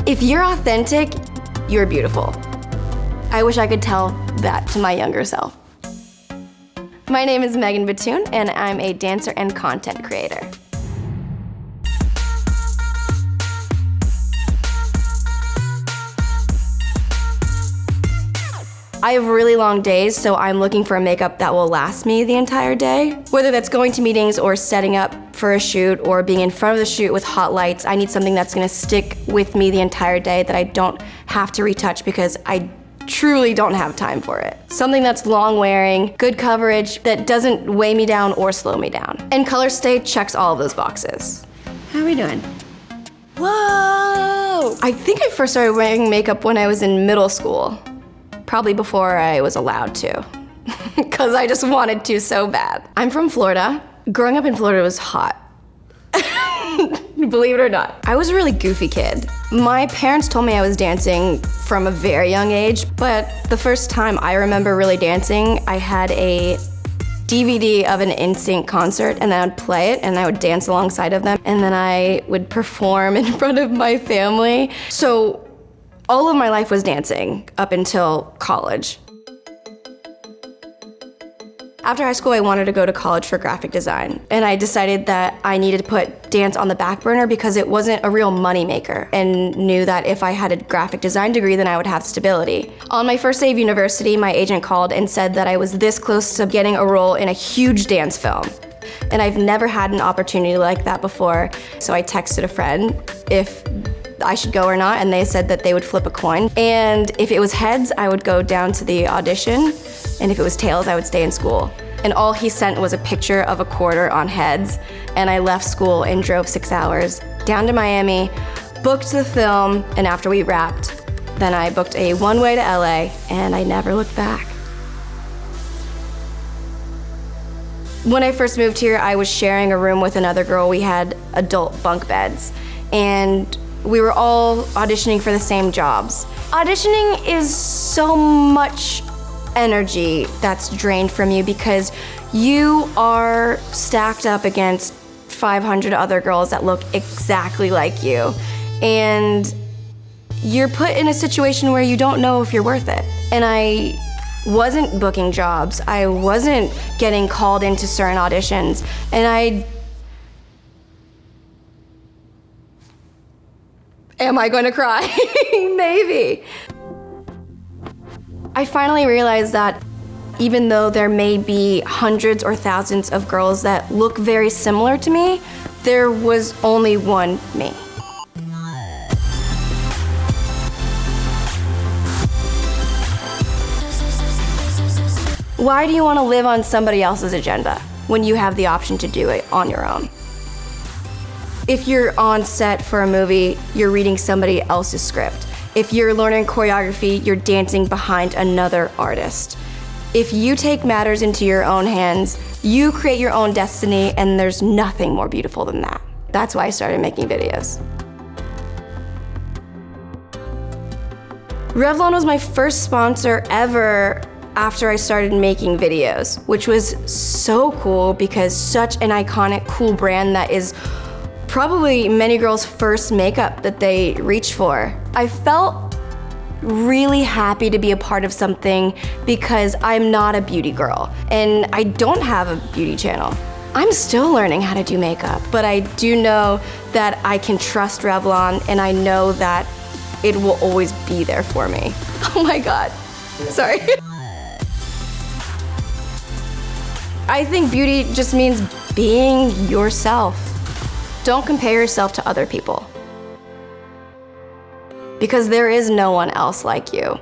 If you're authentic, you're beautiful. I wish I could tell that to my younger self. My name is Batoon, and I'm a dancer and content creator. I have really long days, so I'm looking for a makeup that will last me the entire day. Whether that's going to meetings or setting up for a shoot or being in front of the shoot with hot lights, I need something that's gonna stick with me the entire day that I don't have to retouch because I truly don't have time for it. Something that's long wearing, good coverage, that doesn't weigh me down or slow me down. And ColorStay checks all of those boxes. How are we doing? Whoa! I think I first started wearing makeup when I was in middle school. Probably before I was allowed to, because I just wanted to so bad. I'm from Florida. Growing up in Florida was hot. Believe it or not. I was a really goofy kid. My parents told me I was dancing from a very young age, but the first time I remember really dancing, I had a DVD of an NSYNC concert, and then I would play it and I would dance alongside of them, and then I would perform in front of my family. So all of my life was dancing up until college. After high school, I wanted to go to college for graphic design, and I decided that I needed to put dance on the back burner because it wasn't a real money maker, and knew that if I had a graphic design degree, then I would have stability. On my first day of university, my agent called and said that I was this close to getting a role in a huge dance film. And I've never had an opportunity like that before, so I texted a friend if I should go or not, and they said that they would flip a coin. And if it was heads, I would go down to the audition, and if it was tails, I would stay in school. And all he sent was a picture of a quarter on heads, and I left school and drove 6 hours down to Miami, booked the film, and after we wrapped, then I booked a one-way to LA, and I never looked back. When I first moved here, I was sharing a room with another girl. We had adult bunk beds, and we were all auditioning for the same jobs. Auditioning is so much energy that's drained from you because you are stacked up against 500 other girls that look exactly like you. And you're put in a situation where you don't know if you're worth it. And I wasn't booking jobs. I wasn't getting called into certain auditions. And am I going to cry? Maybe. I finally realized that even though there may be hundreds or thousands of girls that look very similar to me, there was only one me. Why do you want to live on somebody else's agenda when you have the option to do it on your own? If you're on set for a movie, you're reading somebody else's script. If you're learning choreography, you're dancing behind another artist. If you take matters into your own hands, you create your own destiny, and there's nothing more beautiful than that. That's why I started making videos. Revlon was my first sponsor ever after I started making videos, which was so cool because such an iconic, cool brand that is probably many girls' first makeup that they reach for. I felt really happy to be a part of something because I'm not a beauty girl and I don't have a beauty channel. I'm still learning how to do makeup, but I do know that I can trust Revlon and I know that it will always be there for me. Oh my God, sorry. I think beauty just means being yourself. Don't compare yourself to other people because there is no one else like you.